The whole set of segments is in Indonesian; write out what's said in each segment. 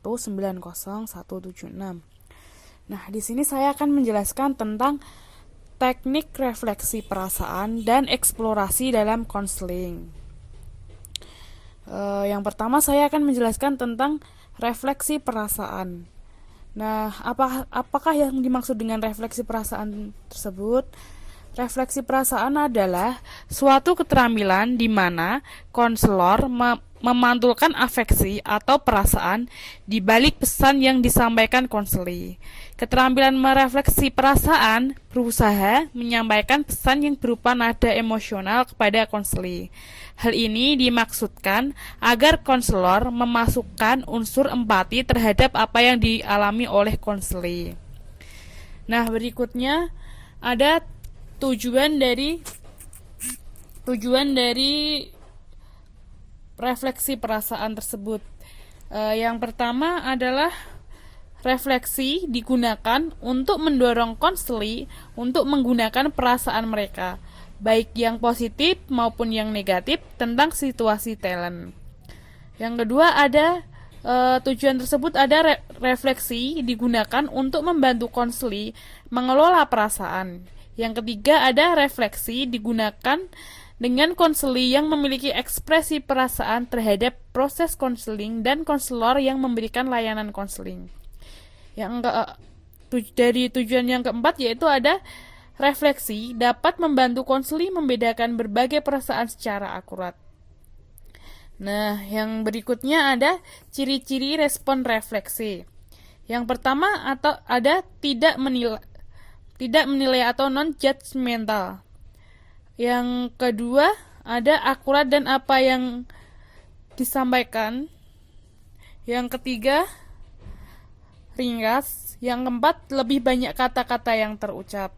1900176. Nah, di sini saya akan menjelaskan tentang teknik refleksi perasaan dan eksplorasi dalam konseling. Yang pertama saya akan menjelaskan tentang refleksi perasaan. Nah, apakah yang dimaksud dengan refleksi perasaan tersebut? Refleksi perasaan adalah suatu keterampilan di mana konselor memantulkan afeksi atau perasaan di balik pesan yang disampaikan konseli. Keterampilan merefleksi perasaan berusaha menyampaikan pesan yang berupa nada emosional kepada konseli. Hal ini dimaksudkan agar konselor memasukkan unsur empati terhadap apa yang dialami oleh konseli. Nah, berikutnya ada tujuan dari refleksi perasaan tersebut. Yang pertama adalah refleksi digunakan untuk mendorong konseli untuk menggunakan perasaan mereka, baik yang positif maupun yang negatif tentang situasi talent. Yang kedua ada tujuan tersebut ada refleksi digunakan untuk membantu konseli mengelola perasaan. Yang ketiga ada refleksi digunakan dengan konseli yang memiliki ekspresi perasaan terhadap proses konseling dan konselor yang memberikan layanan konseling. Dari tujuan yang keempat yaitu ada refleksi dapat membantu konseli membedakan berbagai perasaan secara akurat. Nah, yang berikutnya ada ciri-ciri respon refleksi. Yang pertama ada tidak menilai atau non-judgmental. Yang kedua, ada akurat dan apa yang disampaikan. Yang ketiga, ringkas. Yang keempat, lebih banyak kata-kata yang terucap.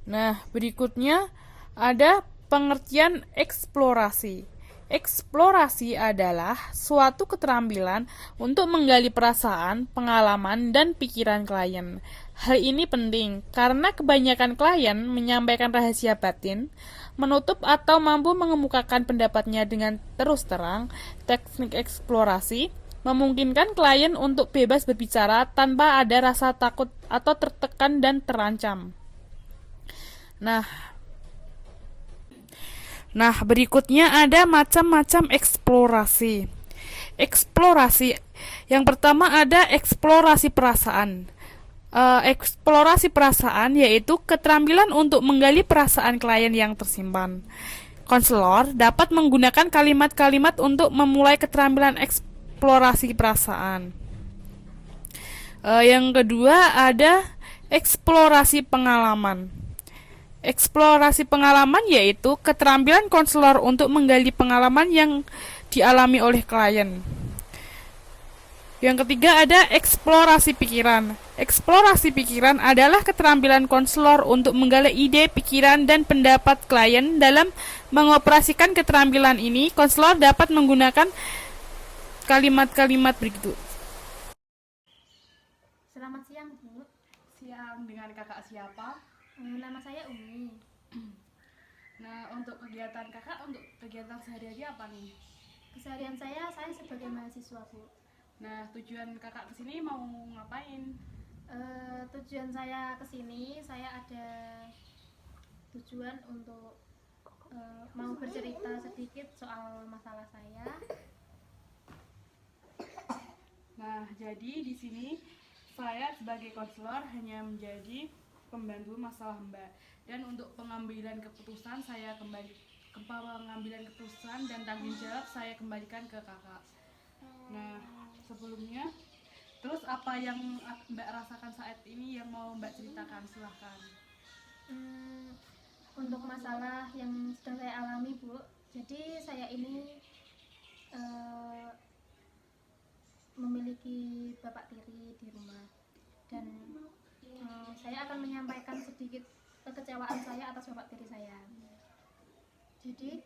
Nah, berikutnya ada pengertian eksplorasi. Eksplorasi adalah suatu keterampilan untuk menggali perasaan, pengalaman, dan pikiran klien. Hal ini penting karena kebanyakan klien menyampaikan rahasia batin, menutup atau mampu mengemukakan pendapatnya dengan terus terang. Teknik eksplorasi memungkinkan klien untuk bebas berbicara tanpa ada rasa takut atau tertekan dan terancam. Nah, berikutnya ada macam-macam eksplorasi. Eksplorasi yang pertama ada eksplorasi perasaan. Eksplorasi perasaan yaitu keterampilan untuk menggali perasaan klien yang tersimpan. Konselor dapat menggunakan kalimat-kalimat untuk memulai keterampilan eksplorasi perasaan. Yang kedua ada eksplorasi pengalaman. Eksplorasi pengalaman yaitu keterampilan konselor untuk menggali pengalaman yang dialami oleh klien. Yang ketiga ada eksplorasi pikiran. Eksplorasi pikiran adalah keterampilan konselor untuk menggali ide, pikiran, dan pendapat klien. Dalam mengoperasikan keterampilan ini, konselor dapat menggunakan kalimat-kalimat berikut. Selamat siang, Bu. Siang, dengan kakak siapa? Nama saya Umi. Nah, untuk kegiatan kakak, untuk kegiatan sehari-hari apa nih? Keseharian saya sebagai mahasiswa, Bu. Nah, tujuan kakak kesini mau ngapain? Tujuan saya kesini, saya ada tujuan untuk mau bercerita sedikit soal masalah saya. Nah, jadi di sini saya sebagai konselor hanya menjadi pembantu masalah Mbak. Dan untuk pengambilan keputusan dan tanggung jawab saya kembalikan ke kakak. Nah, sebelumnya, terus apa yang Mbak rasakan saat ini yang mau Mbak ceritakan? Silahkan. Untuk masalah yang sedang saya alami, Bu. Jadi saya ini memiliki bapak tiri di rumah, dan saya akan menyampaikan sedikit kekecewaan saya atas bapak tiri saya. Jadi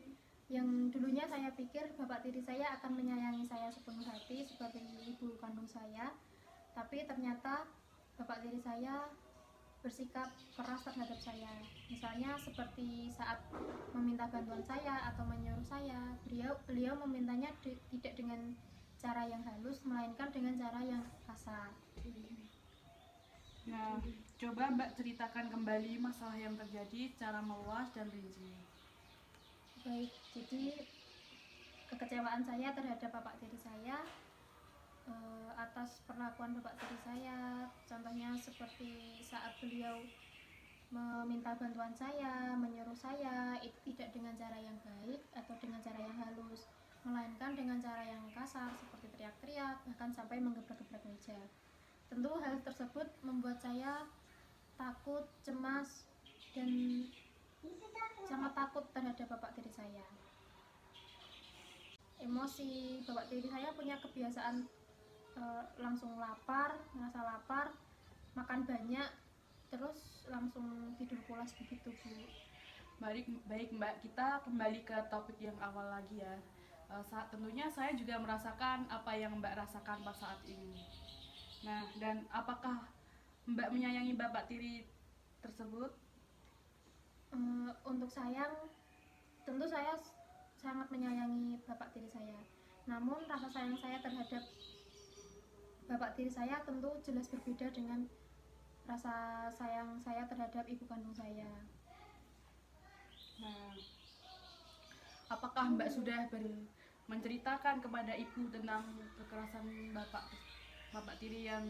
yang dulunya saya pikir bapak tiri saya akan menyayangi saya sepenuh hati sebagai ibu kandung saya, tapi ternyata bapak tiri saya bersikap keras terhadap saya. Misalnya seperti saat meminta bantuan saya atau menyuruh saya, beliau memintanya tidak dengan cara yang halus, melainkan dengan cara yang kasar. Nah, coba Mbak ceritakan kembali masalah yang terjadi secara meluas dan rinci. Baik, jadi kekecewaan saya terhadap bapak tiri saya atas perlakuan bapak tiri saya, contohnya seperti saat beliau meminta bantuan saya, menyuruh saya, itu tidak dengan cara yang baik atau dengan cara yang halus, melainkan dengan cara yang kasar seperti teriak-teriak, bahkan sampai menggebrak-gebrak meja. Tentu hal tersebut membuat saya takut, cemas, dan sangat takut terhadap bapak tiri saya. Emosi bapak tiri saya punya kebiasaan langsung lapar, merasa lapar, makan banyak, terus langsung tidur pulas begitu, Bu. Baik Mbak, kita kembali ke topik yang awal lagi ya. Tentunya saya juga merasakan apa yang Mbak rasakan pada saat ini. Nah, dan apakah Mbak menyayangi bapak tiri tersebut? Untuk sayang, tentu saya sangat menyayangi bapak tiri saya. Namun rasa sayang saya terhadap bapak tiri saya tentu jelas berbeda dengan rasa sayang saya terhadap ibu kandung saya. Nah, apakah Mbak sudah menceritakan kepada ibu tentang kekerasan bapak tiri yang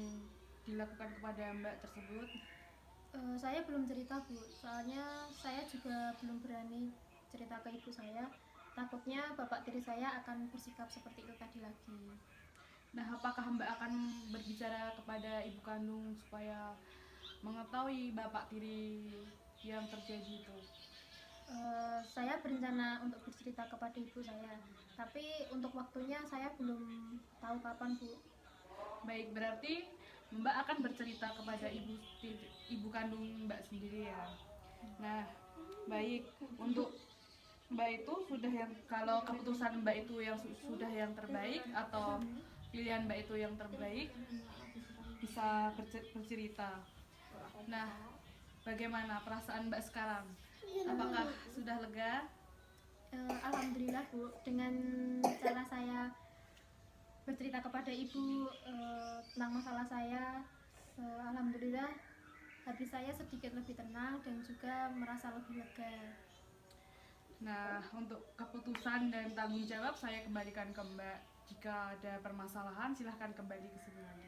dilakukan kepada Mbak tersebut? Saya belum cerita, Bu, soalnya saya juga belum berani cerita ke ibu saya. Takutnya bapak tiri saya akan bersikap seperti itu tadi lagi. Nah, apakah Mbak akan berbicara kepada ibu kandung supaya mengetahui bapak tiri yang terjadi itu? Saya berencana untuk bercerita kepada ibu saya, tapi untuk waktunya saya belum tahu kapan, Bu. Baik, berarti Mbak akan bercerita kepada ibu kandung Mbak sendiri ya. Nah, baik, untuk Mbak itu sudah yang, kalau keputusan Mbak itu yang sudah yang terbaik atau pilihan Mbak itu yang terbaik, bisa bercerita. Nah, bagaimana perasaan Mbak sekarang? Apakah sudah lega? Alhamdulillah, Bu, dengan cara saya bercerita kepada ibu tentang masalah saya, alhamdulillah hati saya sedikit lebih tenang dan juga merasa lebih lega. Nah, untuk keputusan dan tanggung jawab saya kembalikan ke Mbak. Jika ada permasalahan, silahkan kembali ke sini lagi.